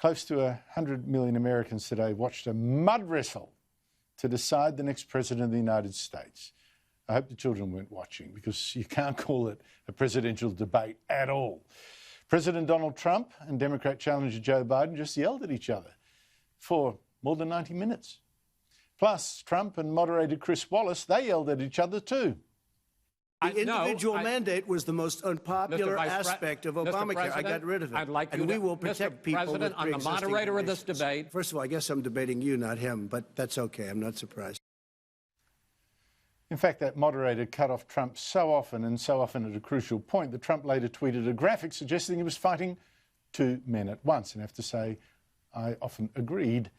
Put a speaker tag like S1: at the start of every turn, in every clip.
S1: Close to 100 million Americans today watched a mud wrestle to decide the next president of the United States. I hope the children weren't watching, because you can't call it a presidential debate at all. President Donald Trump and Democrat challenger Joe Biden just yelled at each other for more than 90 minutes. Plus, Trump and moderator Chris Wallace, they yelled at each other too.
S2: The individual mandate was the most unpopular aspect of Obamacare. I got rid of it.
S3: And
S2: we will protect people with
S3: President, I'm the moderator of this debate.
S2: First of all, I guess I'm debating you, not him, but that's okay. I'm not surprised.
S1: In fact, that moderator cut off Trump so often at a crucial point that Trump later tweeted a graphic suggesting he was fighting two men at once. And I have to say, I often agreed.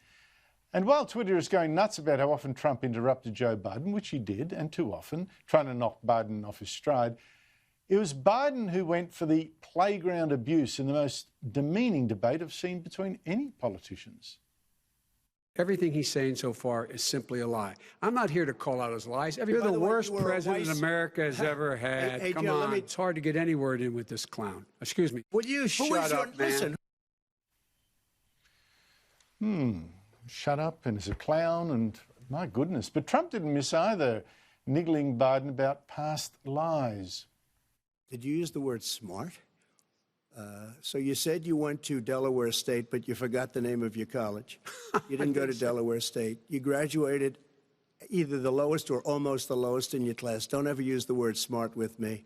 S1: And while Twitter is going nuts about how often Trump interrupted Joe Biden, which he did, and too often, trying to knock Biden off his stride, it was Biden who went for the playground abuse in the most demeaning debate I've seen between any politicians.
S4: Everything he's saying so far is simply a lie. I'm not here to call out his lies. You're the worst president America has ever had.
S2: Hey,
S4: Come
S2: Joe,
S4: on. It's hard to get any word in with this clown. Excuse me.
S2: Will you shut up, man?
S1: Listen. Shut up, and he's a clown, and my goodness. But Trump didn't miss either, niggling Biden about past lies.
S2: Did you use the word smart? So you said you went to Delaware State, but you forgot the name of your college. You didn't go to Delaware State. You graduated either the lowest or almost the lowest in your class. Don't ever use the word smart with me.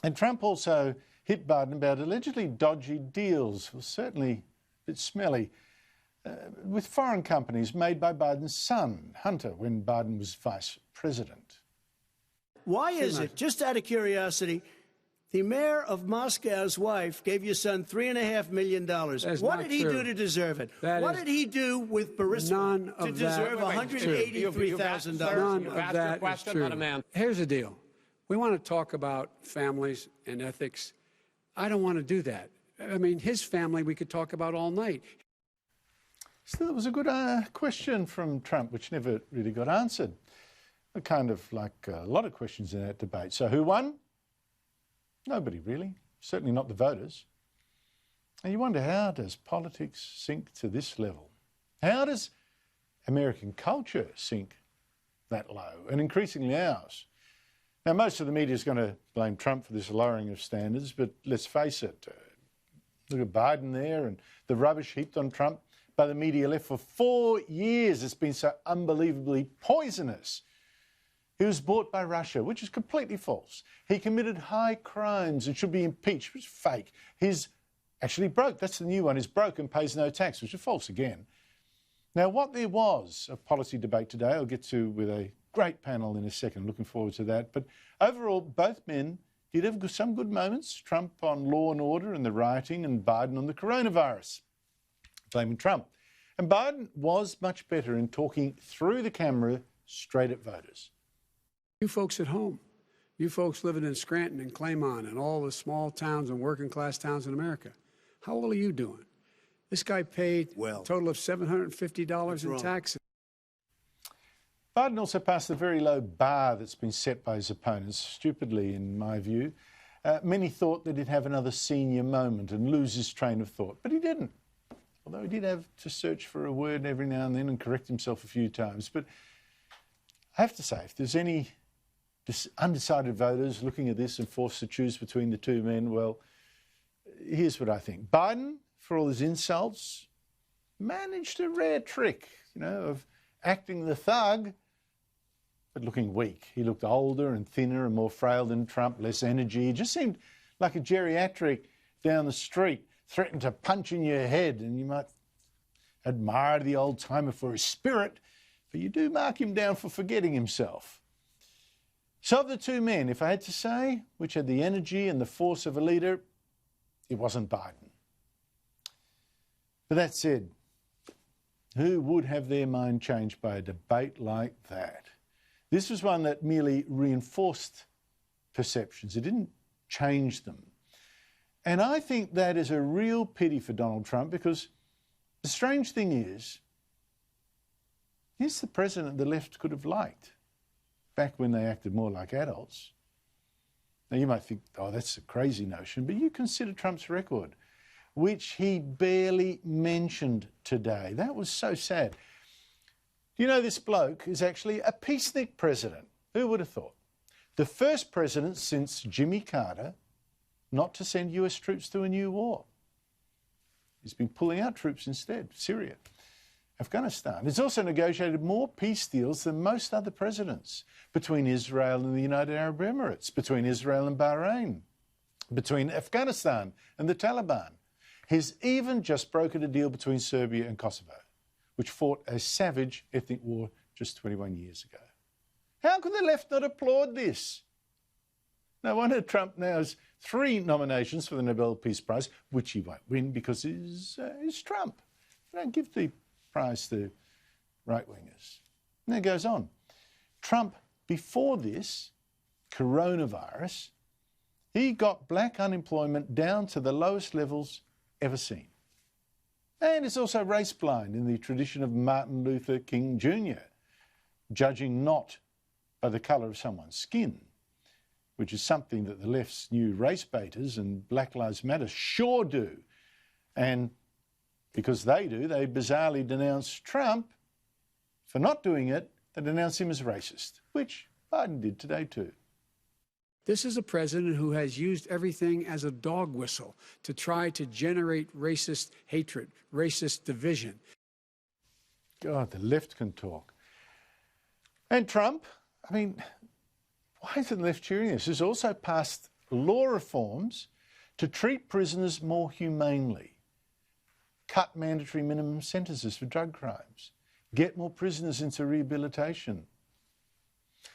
S1: And Trump also hit Biden about allegedly dodgy deals, well, certainly a bit smelly, with foreign companies made by Biden's son, Hunter, when Biden was vice president.
S2: Why is it, just out of curiosity, the mayor of Moscow's wife gave your son $3.5 million. What did he do to deserve it? What did he do with Burisma to deserve $183,000?
S4: None of that is true. Here's the deal. We want to talk about families and ethics. I don't want to do that. I mean, his family we could talk about all night.
S1: Still, it was a good question from Trump, which never really got answered. Kind of like a lot of questions in that debate. So who won? Nobody really, certainly not the voters. And you wonder, how does politics sink to this level? How does American culture sink that low, and increasingly ours? Now, most of the media is going to blame Trump for this lowering of standards, but let's face it, look at Biden there and the rubbish heaped on Trump by the media left for 4 years. It's been so unbelievably poisonous. He was bought by Russia, which is completely false. He committed high crimes and should be impeached, which is fake. He's actually broke. That's the new one. He's broke and pays no tax, which is false again. Now, what there was of policy debate today, I'll get to with a great panel in a second. Looking forward to that. But overall, both men did have some good moments. Trump on law and order and the rioting, and Biden on the coronavirus, blaming Trump. And Biden was much better in talking through the camera straight at voters.
S4: You folks at home, you folks living in Scranton and Claymont and all the small towns and working class towns in America, how well are you doing? This guy paid a total of $750 in taxes.
S1: Biden also passed the very low bar that's been set by his opponents, stupidly in my view. Many thought that he'd have another senior moment and lose his train of thought, but he didn't. Although he did have to search for a word every now and then and correct himself a few times. But I have to say, if there's any undecided voters looking at this and forced to choose between the two men, well, here's what I think. Biden, for all his insults, managed a rare trick, of acting the thug, but looking weak. He looked older and thinner and more frail than Trump, less energy. He just seemed like a geriatric down the street, threatened to punch in your head, and you might admire the old-timer for his spirit, but you do mark him down for forgetting himself. So of the two men, if I had to say, which had the energy and the force of a leader, it wasn't Biden. But that said, who would have their mind changed by a debate like that? This was one that merely reinforced perceptions. It didn't change them. And I think that is a real pity for Donald Trump, because the strange thing is, he's the president the left could have liked back when they acted more like adults. Now, you might think, oh, that's a crazy notion, but you consider Trump's record. which he barely mentioned today. That was so sad. You know, this bloke is actually a peacenik president. Who would have thought? The first president since Jimmy Carter not to send US troops to a new war. He's been pulling out troops instead, Syria, Afghanistan. He's also negotiated more peace deals than most other presidents between Israel and the United Arab Emirates, between Israel and Bahrain, between Afghanistan and the Taliban. He's even just brokered a deal between Serbia and Kosovo, which fought a savage ethnic war just 21 years ago. How could the left not applaud this? No wonder Trump now has 3 nominations for the Nobel Peace Prize, which he won't win because he's Trump. They don't give the prize to right-wingers. And it goes on. Trump, before this coronavirus, he got black unemployment down to the lowest levels ever seen. And is also race blind in the tradition of Martin Luther King Jr., judging not by the colour of someone's skin, which is something that the left's new race baiters and Black Lives Matter sure do. And because they do, they bizarrely denounce Trump. For not doing it, they denounce him as racist, which Biden did today too.
S4: This is a president who has used everything as a dog whistle to try to generate racist hatred, racist division.
S1: God, the left can talk. And Trump, I mean, why isn't the left cheering this? Has also passed law reforms to treat prisoners more humanely, cut mandatory minimum sentences for drug crimes, get more prisoners into rehabilitation.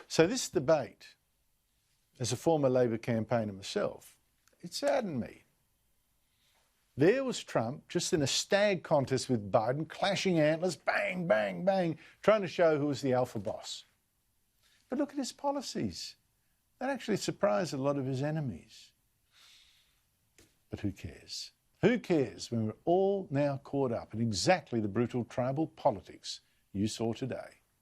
S1: So this debate, as a former Labor campaigner myself, it saddened me. There was Trump just in a stag contest with Biden, clashing antlers, bang, bang, bang, trying to show who was the alpha boss. But look at his policies. That actually surprised a lot of his enemies. But who cares? Who cares when we're all now caught up in exactly the brutal tribal politics you saw today?